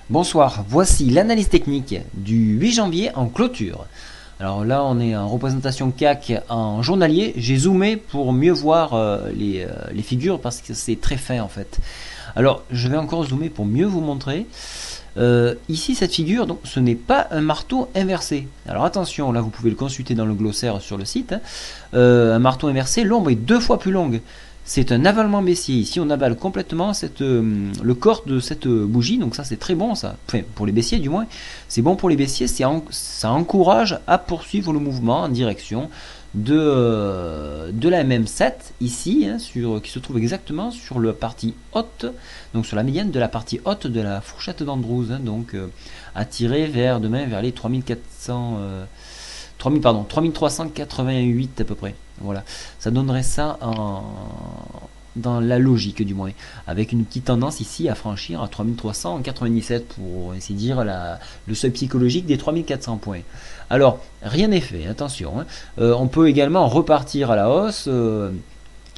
Bonsoir, voici l'analyse technique du 8 janvier en clôture. Alors là on est en représentation CAC en journalier, j'ai zoomé pour mieux voir les figures parce que c'est très fin en fait. Alors je vais encore zoomer pour mieux vous montrer. Ici cette figure, donc ce n'est pas un marteau inversé. Alors attention, là vous pouvez le consulter dans le glossaire sur le site. Un marteau inversé, l'ombre est 2 fois plus longue. C'est un avalement baissier. Ici, on avale complètement le corps de cette bougie. Donc ça, c'est très bon, ça. Enfin, pour les baissiers, du moins. C'est bon pour les baissiers. Ça encourage à poursuivre le mouvement en direction de la MM7, ici, hein, qui se trouve exactement sur la partie haute, donc sur la médiane de la partie haute de la fourchette d'Andrews. Hein, donc, à tirer demain vers les 3388 à peu près. Voilà, ça donnerait ça dans la logique du moins, avec une petite tendance ici à franchir à 3397 pour ainsi dire le seuil psychologique des 3400 points. Alors, rien n'est fait, attention. Hein. On peut également repartir à la hausse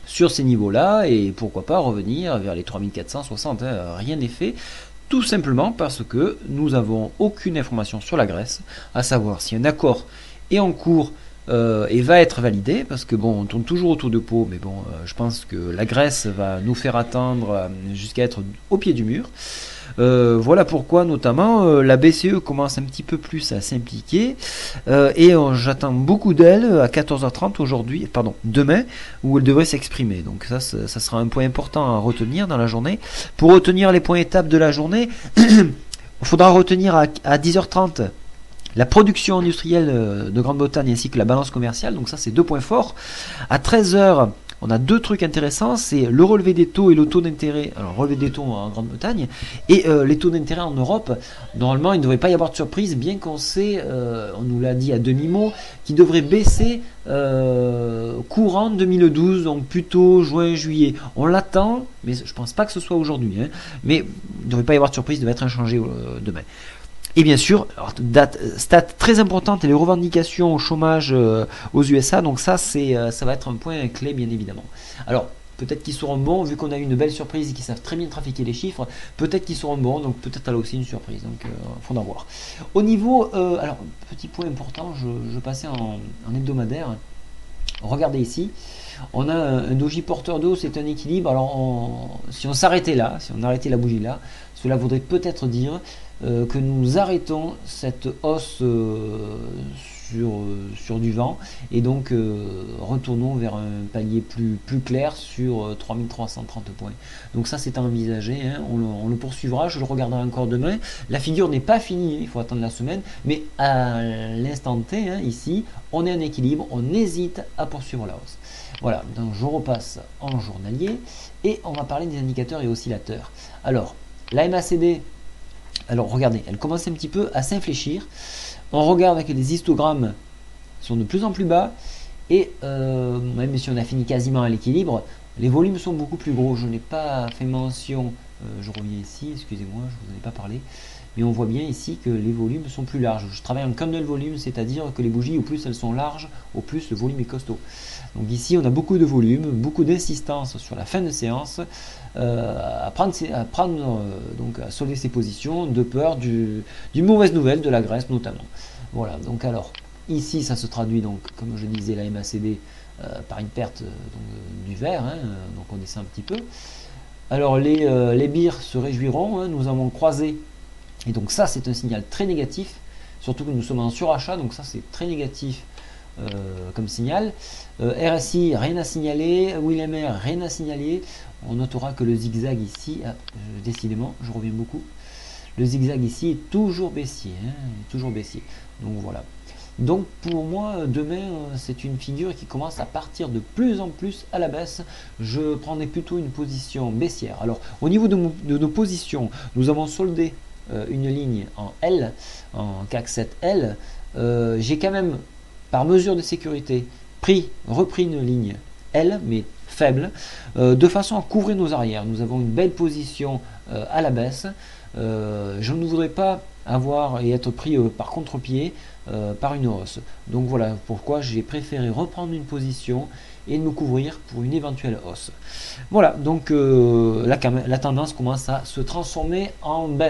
sur ces niveaux-là et pourquoi pas revenir vers les 3460. Hein. Rien n'est fait. Tout simplement parce que nous n'avons aucune information sur la Grèce, à savoir si un accord est en cours et va être validé, parce que bon, on tourne toujours autour de Pau, mais bon, je pense que la Grèce va nous faire attendre jusqu'à être au pied du mur. Voilà pourquoi notamment la BCE commence un petit peu plus à s'impliquer et j'attends beaucoup d'elle à 14h30 aujourd'hui, pardon, demain, où elle devrait s'exprimer. Donc ça sera un point important à retenir dans la journée. Pour retenir les points étapes de la journée, il faudra retenir à 10h30 la production industrielle de Grande-Bretagne ainsi que la balance commerciale, donc ça c'est 2 points forts. À 13h, on a 2 trucs intéressants, c'est le relevé des taux et le taux d'intérêt. Alors relevé des taux en Grande-Bretagne et les taux d'intérêt en Europe. Normalement il ne devrait pas y avoir de surprise, bien qu'on sait, on nous l'a dit à demi-mot, qu'il devrait baisser courant 2012, donc plutôt juin-juillet. On l'attend, mais je pense pas que ce soit aujourd'hui. Hein, mais il ne devrait pas y avoir de surprise, il devrait être inchangé demain. Et bien sûr, stat très importante, les revendications au chômage aux USA, donc ça va être un point clé bien évidemment. Alors, peut-être qu'ils seront bons, vu qu'on a eu une belle surprise et qu'ils savent très bien trafiquer les chiffres, peut-être qu'ils seront bons, donc peut-être là aussi une surprise, donc faudra voir. Au niveau, alors, petit point important, je passais en hebdomadaire, regardez ici, on a un doji porteur d'eau, c'est un équilibre, alors si on s'arrêtait là, si on arrêtait la bougie là, cela voudrait peut-être dire que nous arrêtons cette hausse sur du vent et donc retournons vers un palier plus clair sur 3330 points. Donc ça c'est à envisager, hein. On le poursuivra, je le regarderai encore demain. La figure n'est pas finie, hein, il faut attendre la semaine, mais à l'instant T, hein, ici, on est en équilibre, on hésite à poursuivre la hausse. Voilà, donc je repasse en journalier et on va parler des indicateurs et oscillateurs. Alors, la MACD, alors regardez, elle commence un petit peu à s'infléchir. On regarde que les histogrammes sont de plus en plus bas et même si on a fini quasiment à l'équilibre, les volumes sont beaucoup plus gros. Je n'ai pas fait mention, je reviens ici, excusez-moi, je ne vous en ai pas parlé, mais on voit bien ici que les volumes sont plus larges. Je travaille en candle volume, c'est-à-dire que les bougies, au plus elles sont larges, au plus le volume est costaud. Donc ici, on a beaucoup de volume, beaucoup d'insistance sur la fin de séance, à solder ses positions de peur d'une mauvaise nouvelle de la Grèce notamment. Voilà, donc alors, ici, ça se traduit, donc, comme je disais, la MACD par une perte du vert, hein, donc on descend un petit peu. Alors les birs se réjouiront, hein, nous avons croisé, et donc ça c'est un signal très négatif, surtout que nous sommes en surachat, donc ça c'est très négatif comme signal. RSI, rien à signaler, William R, rien à signaler. On notera que le zigzag ici, décidément, je reviens beaucoup, le zigzag ici est toujours baissier, hein, toujours baissier. Donc voilà. Donc pour moi, demain, c'est une figure qui commence à partir de plus en plus à la baisse. Je prendrai plutôt une position baissière. Alors au niveau de nos positions, nous avons soldé une ligne en L, en CAC 7L. J'ai quand même, par mesure de sécurité, repris une ligne L, mais faible, de façon à couvrir nos arrières. Nous avons une belle position à la baisse. Je ne voudrais pas avoir et être pris par contre-pied par une hausse. Donc voilà pourquoi j'ai préféré reprendre une position et de me couvrir pour une éventuelle hausse. Voilà, donc la tendance commence à se transformer en baisse.